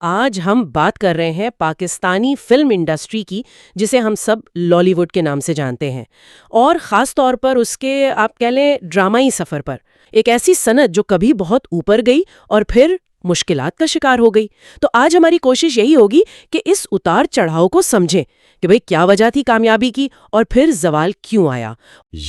آج ہم بات کر رہے ہیں پاکستانی فلم انڈسٹری کی، جسے ہم سب لالی ووڈ کے نام سے جانتے ہیں، اور خاص طور پر اس کے آپ کہہ لیں ڈرامائی سفر پر۔ ایک ایسی صنعت جو کبھی بہت اوپر گئی اور پھر مشکلات کا شکار ہو گئی۔ تو آج ہماری کوشش یہی ہوگی کہ اس اتار چڑھاؤ کو سمجھیں کہ بھئی کیا وجہ تھی کامیابی کی اور پھر زوال کیوں آیا۔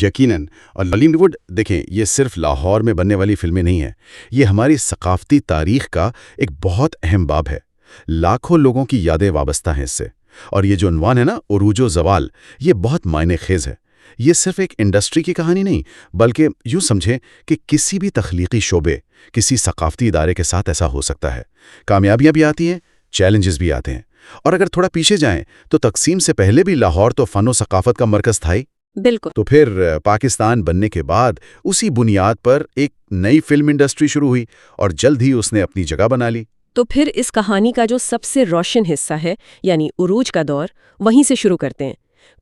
یقیناً، اور لالی ووڈ دیکھیں، یہ صرف لاہور میں بننے والی فلمیں نہیں ہیں، یہ ہماری ثقافتی تاریخ کا ایک بہت اہم باب ہے۔ لاکھوں لوگوں کی یادیں وابستہ ہیں اس سے، اور یہ جو عنوان ہے نا، عروج و زوال، یہ بہت معنی خیز ہے۔ یہ صرف ایک انڈسٹری کی کہانی نہیں، بلکہ یوں سمجھیں کہ کسی بھی تخلیقی شعبے، کسی ثقافتی ادارے کے ساتھ ایسا ہو سکتا ہے۔ کامیابیاں بھی آتی ہیں، چیلنجز بھی آتے ہیں، اور اگر تھوڑا پیچھے جائیں تو تقسیم سے پہلے بھی لاہور تو فن و ثقافت کا مرکز تھا ہی۔ بالکل۔ تو پھر پاکستان بننے کے بعد اسی بنیاد پر ایک نئی فلم انڈسٹری شروع ہوئی، اور جلد ہی اس نے اپنی جگہ بنا لی۔ تو پھر اس کہانی کا جو سب سے روشن حصہ ہے، یعنی عروج کا دور، وہیں سے شروع کرتے ہیں۔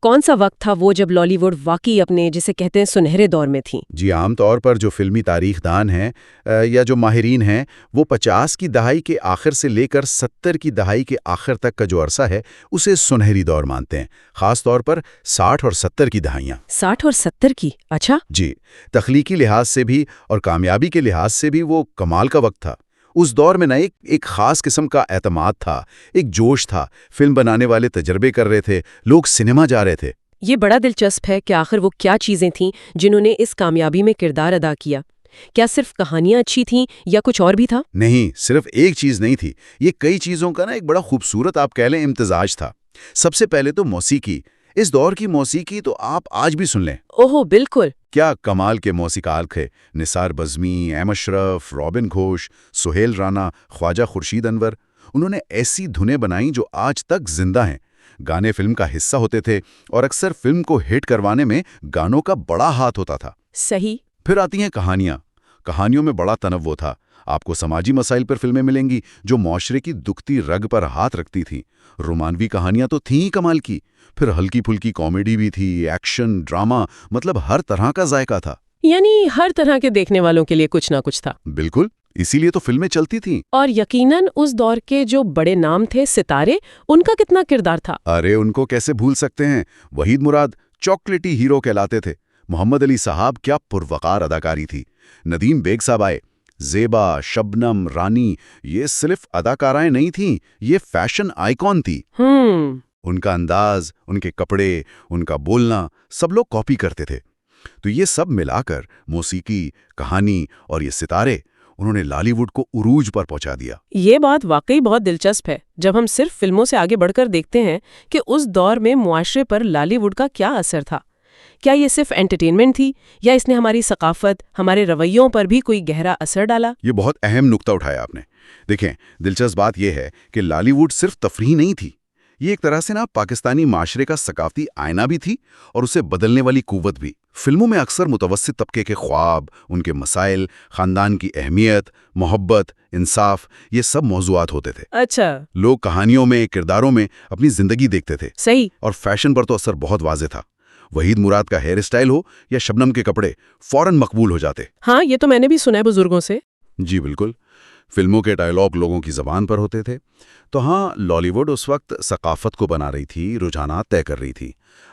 کون سا وقت تھا وہ جب لالی ووڈ واقعی اپنے جسے کہتے ہیں سنہرے دور میں تھی؟ جی، عام طور پر جو فلمی تاریخ دان ہیں یا جو ماہرین ہیں، وہ 50 کی دہائی کے آخر سے لے کر 70 کی دہائی کے آخر تک کا جو عرصہ ہے اسے سنہری دور مانتے ہیں، خاص طور پر 60 اور 70 کی دہائیاں۔ 60 اور 70 کی؟ اچھا۔ جی، تخلیقی لحاظ سے بھی اور کامیابی کے لحاظ سے بھی وہ کمال کا وقت تھا۔ اس دور میں ایک خاص قسم کا اعتماد تھا، ایک جوش تھا، فلم بنانے والے تجربے کر رہے تھے، لوگ سنیما جا رہے تھے۔ یہ بڑا دلچسپ ہے کہ آخر وہ کیا چیزیں تھیں جنہوں نے اس کامیابی میں کردار ادا کیا؟ کیا صرف کہانیاں اچھی تھیں یا کچھ اور بھی تھا؟ نہیں، صرف ایک چیز نہیں تھی، یہ کئی چیزوں کا ایک بڑا خوبصورت آپ کہہ لیں امتزاج تھا۔ سب سے پہلے تو موسیقی۔ اس دور کی موسیقی تو آپ آج بھی سن لیں۔ اوہو، بالکل۔ کیا کمال کے موسیقار تھے! نثار بزمی، ایم اشرف، رابن گھوش، سہیل رانا، خواجہ خورشید انور۔ انہوں نے ایسی دھنیں بنائیں جو آج تک زندہ ہیں۔ گانے فلم کا حصہ ہوتے تھے، اور اکثر فلم کو ہٹ کروانے میں گانوں کا بڑا ہاتھ ہوتا تھا۔ صحیح۔ پھر آتی ہیں کہانیاں۔ کہانیوں میں بڑا تنوع تھا۔ آپ کو سماجی مسائل پر فلمیں ملیں گی جو معاشرے کی دکھتی رگ پر ہاتھ رکھتی تھیں۔ رومانوی کہانیاں تو تھیں ہی کمال کی، پھر ہلکی پھلکی کامیڈی بھی تھی، ایکشن، ڈرامہ، مطلب ہر طرح کا ذائقہ تھا۔ یعنی ہر طرح کے دیکھنے والوں کے لیے کچھ نہ کچھ تھا۔ بالکل، اسی لیے تو فلمیں چلتی تھیں۔ اور یقیناً اس دور کے جو بڑے نام تھے، ستارے، ان کا کتنا کردار تھا؟ ارے ان کو کیسے بھول سکتے ہیں! وحید مراد چاکلیٹی ہیرو کہلاتے تھے۔ محمد علی صاحب کیا پروقار اداکاری تھی۔ ندیم بیگ صاحب آئے۔ زیبا، شبنم، رانی، یہ صرف اداکارائیں نہیں تھیں، یہ فیشن آئیکن تھی۔ ان کا انداز، ان کے کپڑے، ان کا بولنا، سب لوگ کاپی کرتے تھے۔ تو یہ سب ملا کر موسیقی، کہانی اور یہ ستارے، انہوں نے لالی ووڈ کو عروج پر پہنچا دیا۔ یہ بات واقعی بہت دلچسپ ہے جب ہم صرف فلموں سے آگے بڑھ کر دیکھتے ہیں کہ اس دور میں معاشرے پر لالی ووڈ کا کیا اثر تھا۔ کیا یہ صرف انٹرٹینمنٹ تھی یا اس نے ہماری ثقافت، ہمارے رویوں پر بھی کوئی گہرا اثر ڈالا؟ یہ بہت اہم نکتہ اٹھایا آپ نے۔ دیکھیں، دلچسپ بات یہ ہے کہ لالی ووڈ صرف تفریح نہیں تھی، یہ ایک طرح سے پاکستانی معاشرے کا ثقافتی آئینہ بھی تھی، اور اسے بدلنے والی قوت بھی۔ فلموں میں اکثر متوسط طبقے کے خواب، ان کے مسائل، خاندان کی اہمیت، محبت، انصاف، یہ سب موضوعات ہوتے تھے۔ اچھا۔ لوگ کہانیوں میں، کرداروں میں اپنی زندگی دیکھتے تھے۔ صحیح۔ اور فیشن پر تو اثر بہت واضح تھا۔ وحید مراد کا ہیئر اسٹائل ہو یا شبنم کے کپڑے، فوراً مقبول ہو جاتے۔ ہاں، یہ تو میں نے بھی سنا ہے بزرگوں سے۔ جی بالکل، فلموں کے ڈائلاگ لوگوں کی زبان پر ہوتے تھے۔ تو ہاں، لالی ووڈ اس وقت ثقافت کو بنا رہی تھی، رجحانات طے کر رہی تھی۔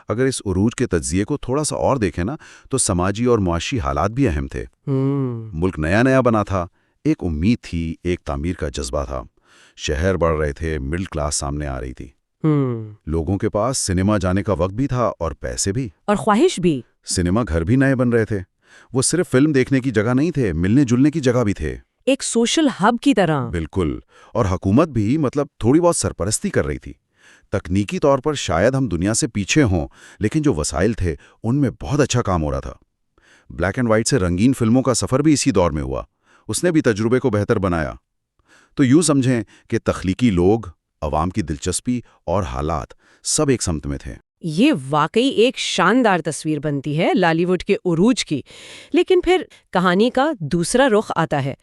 اگر اس عروج کے تجزیے کو تھوڑا سا اور دیکھیں تو سماجی اور معاشی حالات بھی اہم تھے۔ ملک نیا نیا بنا تھا، ایک امید تھی، ایک تعمیر کا جذبہ تھا۔ شہر بڑھ رہے تھے، مڈل کلاس سامنے آ رہی تھی۔ لوگوں کے پاس سنیما جانے کا وقت بھی تھا اور پیسے بھی، اور خواہش بھی۔ سنیما گھر بھی نئے بن رہے تھے، وہ صرف فلم دیکھنے کی جگہ نہیں تھے، ملنے جلنے کی جگہ بھی تھے، ایک سوشل ہب کی طرح۔ بالکل۔ اور حکومت بھی تھوڑی بہت سرپرستی کر رہی تھی۔ تکنیکی طور پر شاید ہم دنیا سے پیچھے ہوں، لیکن جو وسائل تھے ان میں بہت اچھا کام ہو رہا تھا۔ بلیک اینڈ وائٹ سے رنگین فلموں کا سفر بھی اسی دور میں ہوا، اس نے بھی تجربے کو بہتر بنایا۔ تو یوں سمجھیں کہ تخلیقی لوگ، عوام کی دلچسپی اور حالات سب ایک سمت میں تھے۔ یہ واقعی ایک شاندار تصویر بنتی ہے لالی ووڈ کے عروج کی۔ لیکن پھر کہانی کا دوسرا رخ آتا ہے،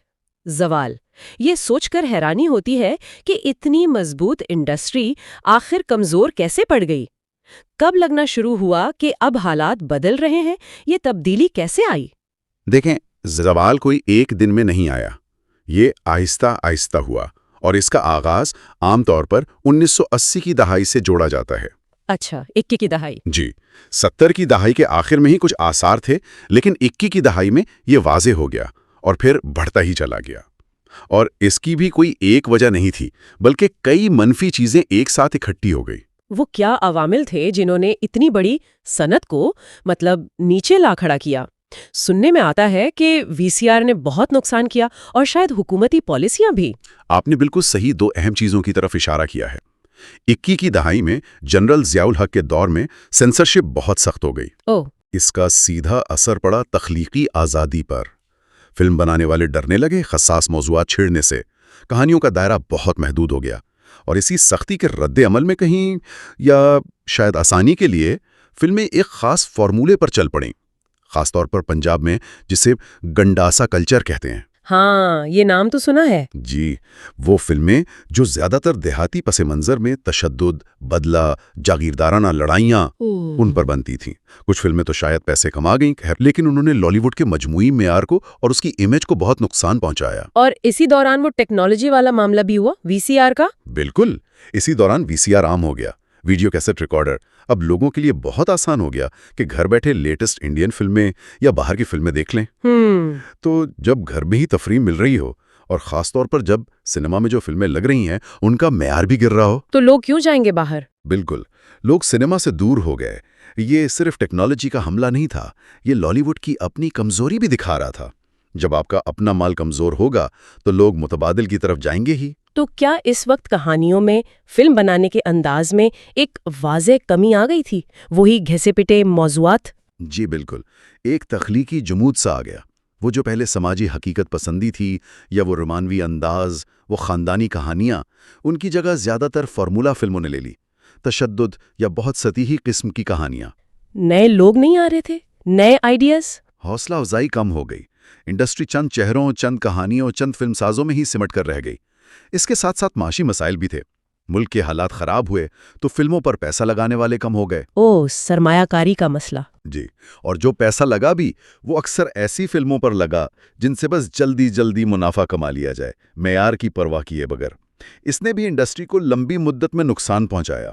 زوال۔ یہ سوچ کر حیرانی ہوتی ہے کہ اتنی مضبوط انڈسٹری آخر کمزور کیسے پڑ گئی؟ کب لگنا شروع ہوا کہ اب حالات بدل رہے ہیں؟ یہ تبدیلی کیسے آئی؟ دیکھیں، زوال کوئی ایک دن میں نہیں آیا، یہ آہستہ آہستہ ہوا، اور اس کا آغاز عام طور پر 1980 کی دہائی سے جوڑا جاتا ہے۔ اچھا، 21 کی دہائی۔ جی، 70 کی دہائی کے آخر میں ہی کچھ آثار تھے، لیکن 21 کی دہائی میں یہ واضح ہو گیا اور پھر بڑھتا ہی چلا گیا۔ اور اس کی بھی کوئی ایک وجہ نہیں تھی، بلکہ کئی منفی چیزیں ایک ساتھ اکٹھی ہو گئی۔ وہ کیا عوامل تھے جنہوں نے اتنی بڑی صنعت کو نیچے لا کھڑا کیا؟ سننے میں آتا ہے کہ وی سی آر نے بہت نقصان کیا اور شاید حکومتی پالیسیاں بھی۔ آپ نے بالکل صحیح دو اہم چیزوں کی طرف اشارہ کیا ہے۔ 21 کی دہائی میں جنرل ضیاء الحق کے دور میں سینسرشپ بہت سخت ہو گئی۔ اس کا سیدھا اثر پڑا تخلیقی آزادی پر۔ فلم بنانے والے ڈرنے لگے حساس موضوعات چھیڑنے سے، کہانیوں کا دائرہ بہت محدود ہو گیا، اور اسی سختی کے رد عمل میں کہیں یا شاید آسانی کے لیے فلمیں ایک خاص فارمولے پر چل پڑیں، خاص طور پر پنجاب میں، جسے گنڈاسا کلچر کہتے ہیں۔ ہاں، یہ نام تو سنا ہے۔ جی، وہ فلمیں جو زیادہ تر دیہاتی پس منظر میں تشدد، بدلہ، جاگیردارانہ لڑائیاں ان پر بنتی تھیں۔ کچھ فلمیں تو شاید پیسے کما گئیں، لیکن انہوں نے لالی ووڈ کے مجموعی معیار کو اور اس کی امیج کو بہت نقصان پہنچایا۔ اور اسی دوران وہ ٹیکنالوجی والا معاملہ بھی ہوا، وی سی آر کا۔ بالکل، اسی دوران وی سی آر عام ہو گیا، ویڈیو کیسٹ ریکارڈر۔ اب لوگوں کے لیے بہت آسان ہو گیا کہ گھر بیٹھے لیٹسٹ انڈین فلمیں یا باہر کی فلمیں دیکھ لیں۔ تو جب گھر میں ہی تفریح مل رہی ہو، اور خاص طور پر جب سنیما میں جو فلمیں لگ رہی ہیں ان کا معیار بھی گر رہا ہو، تو لوگ کیوں جائیں گے باہر؟ بالکل، لوگ سنیما سے دور ہو گئے۔ یہ صرف ٹیکنالوجی کا حملہ نہیں تھا، یہ لالی ووڈ کی اپنی کمزوری بھی دکھا رہا تھا۔ جب آپ کا اپنا مال کمزور ہوگا تو لوگ متبادل کی طرف جائیں گے ہی۔ تو کیا اس وقت کہانیوں میں فلم بنانے کے انداز میں ایک واضح کمی آ گئی تھی؟ وہی گھسے پٹے موضوعات؟ جی بالکل، ایک تخلیقی جمود سا آ گیا۔ وہ جو پہلے سماجی حقیقت پسندی تھی یا وہ رومانوی انداز، وہ خاندانی کہانیاں، ان کی جگہ زیادہ تر فارمولہ فلموں نے لے لی۔ تشدد یا بہت سطحی قسم کی کہانیاں۔ نئے لوگ نہیں آ رہے تھے، نئے آئیڈیاز۔ حوصلہ افزائی کم ہو گئی۔ انڈسٹری چند چہروں، چند کہانیوں، چند فلم سازوں میں ہی سمٹ کر رہ گئی۔ اس کے ساتھ ساتھ معاشی مسائل بھی تھے۔ ملک کے حالات خراب ہوئے تو فلموں پر پیسہ لگانے والے کم ہو گئے۔ سرمایہ کاری کا مسئلہ۔ جی، اور جو پیسہ لگا بھی وہ اکثر ایسی فلموں پر لگا جن سے بس جلدی جلدی منافع کما لیا جائے، معیار کی پرواہ کیے بغیر۔ اس نے بھی انڈسٹری کو لمبی مدت میں نقصان پہنچایا،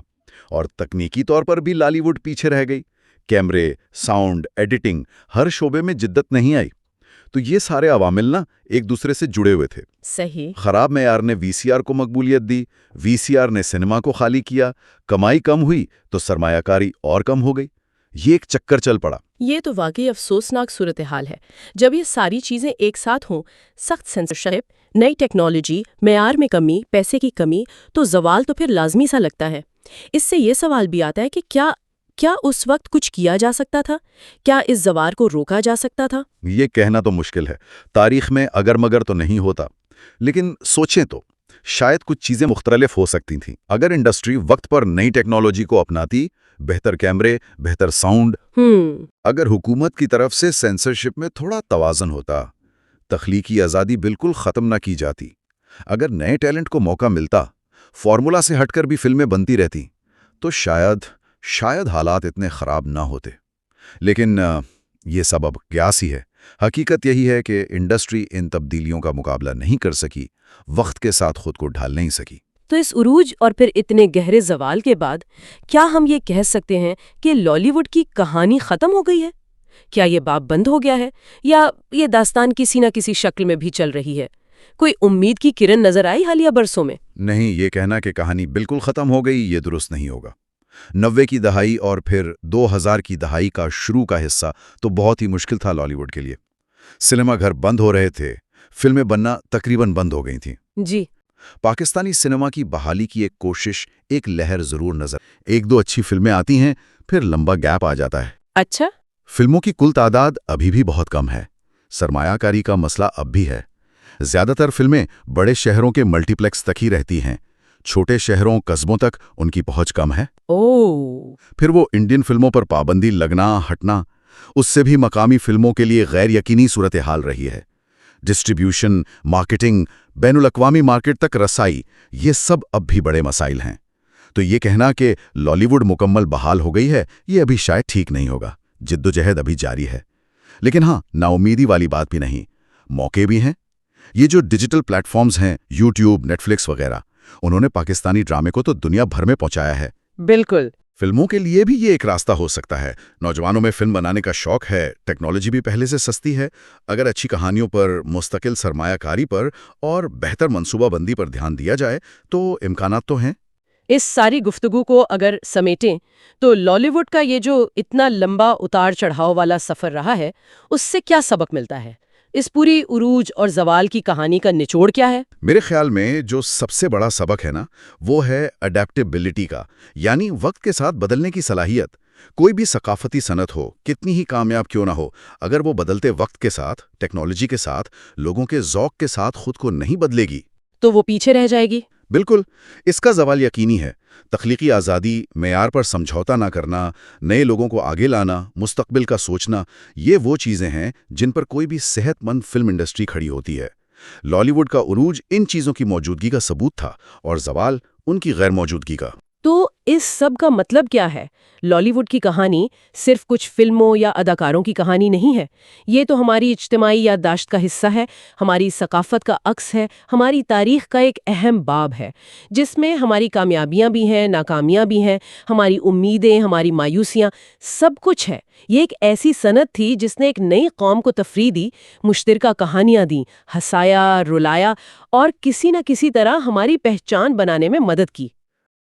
اور تکنیکی طور پر بھی لالی ووڈ پیچھے رہ گئی۔ کیمرے، ساؤنڈ، ایڈیٹنگ، ہر شعبے میں جدت نہیں آئی۔ تو یہ سارے عوامل ایک دوسرے سے جڑے ہوئے تھے۔ صحیح۔ خراب معیار نے وی سی آر کو مقبولیت دی، وی سی آر نے سنیما کو خالی کیا، کمائی کم ہوئی تو سرمایہ کاری اور کم ہو گئی۔ یہ ایک چکر چل پڑا۔ یہ تو واقعی افسوسناک صورتحال ہے۔ جب یہ ساری چیزیں ایک ساتھ ہوں، سخت سینسرشپ، نئی ٹیکنالوجی، معیار میں کمی، پیسے کی کمی، تو زوال تو پھر لازمی سا لگتا ہے۔ اس سے یہ سوال بھی آتا ہے کہ کیا اس وقت کچھ کیا جا سکتا تھا؟ کیا اس زوال کو روکا جا سکتا تھا؟ یہ کہنا تو مشکل ہے، تاریخ میں اگر مگر تو نہیں ہوتا، لیکن سوچیں تو شاید کچھ چیزیں مختلف ہو سکتی تھیں۔ اگر انڈسٹری وقت پر نئی ٹیکنالوجی کو اپناتی، بہتر کیمرے، بہتر ساؤنڈ، اگر حکومت کی طرف سے سینسرشپ میں تھوڑا توازن ہوتا، تخلیقی آزادی بالکل ختم نہ کی جاتی، اگر نئے ٹیلنٹ کو موقع ملتا، فارمولا سے ہٹ کر بھی فلمیں بنتی رہتی، تو شاید حالات اتنے خراب نہ ہوتے۔ لیکن یہ سب اب قیاس ہی ہے۔ حقیقت یہی ہے کہ انڈسٹری ان تبدیلیوں کا مقابلہ نہیں کر سکی، وقت کے ساتھ خود کو ڈھال نہیں سکی۔ تو اس عروج اور پھر اتنے گہرے زوال کے بعد کیا ہم یہ کہہ سکتے ہیں کہ لالی ووڈ کی کہانی ختم ہو گئی ہے؟ کیا یہ باب بند ہو گیا ہے، یا یہ داستان کسی نہ کسی شکل میں بھی چل رہی ہے؟ کوئی امید کی کرن نظر آئی حالیہ برسوں میں؟ نہیں، یہ کہنا کہ کہانی بالکل ختم ہو گئی یہ درست نہیں ہوگا۔ 90 کی دہائی اور پھر 2000 کی دہائی کا شروع کا حصہ تو بہت ہی مشکل تھا لالی ووڈ کے لیے۔ سنیما گھر بند ہو رہے تھے، فلمیں بننا تقریباً بند ہو گئی تھیں۔ جی۔ پاکستانی سنیما کی بحالی کی ایک کوشش، ایک لہر ضرور نظر، ایک دو اچھی فلمیں آتی ہیں، پھر لمبا گیپ آ جاتا ہے۔ اچھا؟ فلموں کی کل تعداد ابھی بھی بہت کم ہے۔ سرمایہ کاری کا مسئلہ اب بھی ہے۔ زیادہ تر فلمیں بڑے شہروں کے ملٹی پلیکس تک ہی رہتی ہیں، چھوٹے شہروں، قصبوں تک ان کی پہنچ کم ہے۔ پھر وہ انڈین فلموں پر پابندی لگنا ہٹنا، اس سے بھی مقامی فلموں کے لیے غیر یقینی صورتحال رہی ہے۔ ڈسٹریبیوشن، مارکیٹنگ، بین الاقوامی مارکیٹ تک رسائی، یہ سب اب بھی بڑے مسائل ہیں۔ تو یہ کہنا کہ لالی ووڈ مکمل بحال ہو گئی ہے، یہ ابھی شاید ٹھیک نہیں ہوگا۔ جدوجہد ابھی جاری ہے، لیکن ہاں، نا امیدی والی بات بھی نہیں، موقع بھی ہیں۔ یہ جو ڈیجیٹل پلیٹ فارمز ہیں، یوٹیوب، نیٹفلکس وغیرہ، انہوں نے پاکستانی ڈرامے کو تو دنیا بھر میں پہنچایا ہے۔ بالکل۔ فلموں کے لیے بھی یہ ایک راستہ ہو سکتا ہے۔ نوجوانوں میں فلم بنانے کا شوق ہے، ٹیکنالوجی بھی پہلے سے سستی ہے۔ اگر اچھی کہانیوں پر، مستقل سرمایہ کاری پر اور بہتر منصوبہ بندی پر دھیان دیا جائے تو امکانات تو ہیں۔ اس ساری گفتگو کو اگر سمیٹیں تو لالی ووڈ کا یہ جو اتنا لمبا اتار چڑھاؤ والا سفر رہا ہے، اس سے کیا سبق ملتا ہے؟ اس پوری عروج اور زوال کی کہانی کا نچوڑ کیا ہے؟ میرے خیال میں جو سب سے بڑا سبق ہے نا، وہ ہے اڈیپٹیبلٹی کا، یعنی وقت کے ساتھ بدلنے کی صلاحیت۔ کوئی بھی ثقافتی صنعت ہو، کتنی ہی کامیاب کیوں نہ ہو، اگر وہ بدلتے وقت کے ساتھ، ٹیکنالوجی کے ساتھ، لوگوں کے ذوق کے ساتھ خود کو نہیں بدلے گی تو وہ پیچھے رہ جائے گی۔ بالکل، اس کا زوال یقینی ہے۔ تخلیقی آزادی، معیار پر سمجھوتا نہ کرنا، نئے لوگوں کو آگے لانا، مستقبل کا سوچنا، یہ وہ چیزیں ہیں جن پر کوئی بھی صحت مند فلم انڈسٹری کھڑی ہوتی ہے۔ لالی ووڈ کا عروج ان چیزوں کی موجودگی کا ثبوت تھا اور زوال ان کی غیر موجودگی کا۔ تو اس سب کا مطلب کیا ہے؟ لالی ووڈ کی کہانی صرف کچھ فلموں یا اداکاروں کی کہانی نہیں ہے۔ یہ تو ہماری اجتماعی یادداشت کا حصہ ہے، ہماری ثقافت کا عکس ہے، ہماری تاریخ کا ایک اہم باب ہے، جس میں ہماری کامیابیاں بھی ہیں، ناکامیاں بھی ہیں، ہماری امیدیں، ہماری مایوسیاں، سب کچھ ہے۔ یہ ایک ایسی صنعت تھی جس نے ایک نئی قوم کو تفریح دی، مشترکہ کہانیاں دیں، ہنسایا، رلایا اور کسی نہ کسی طرح ہماری پہچان بنانے میں مدد کی۔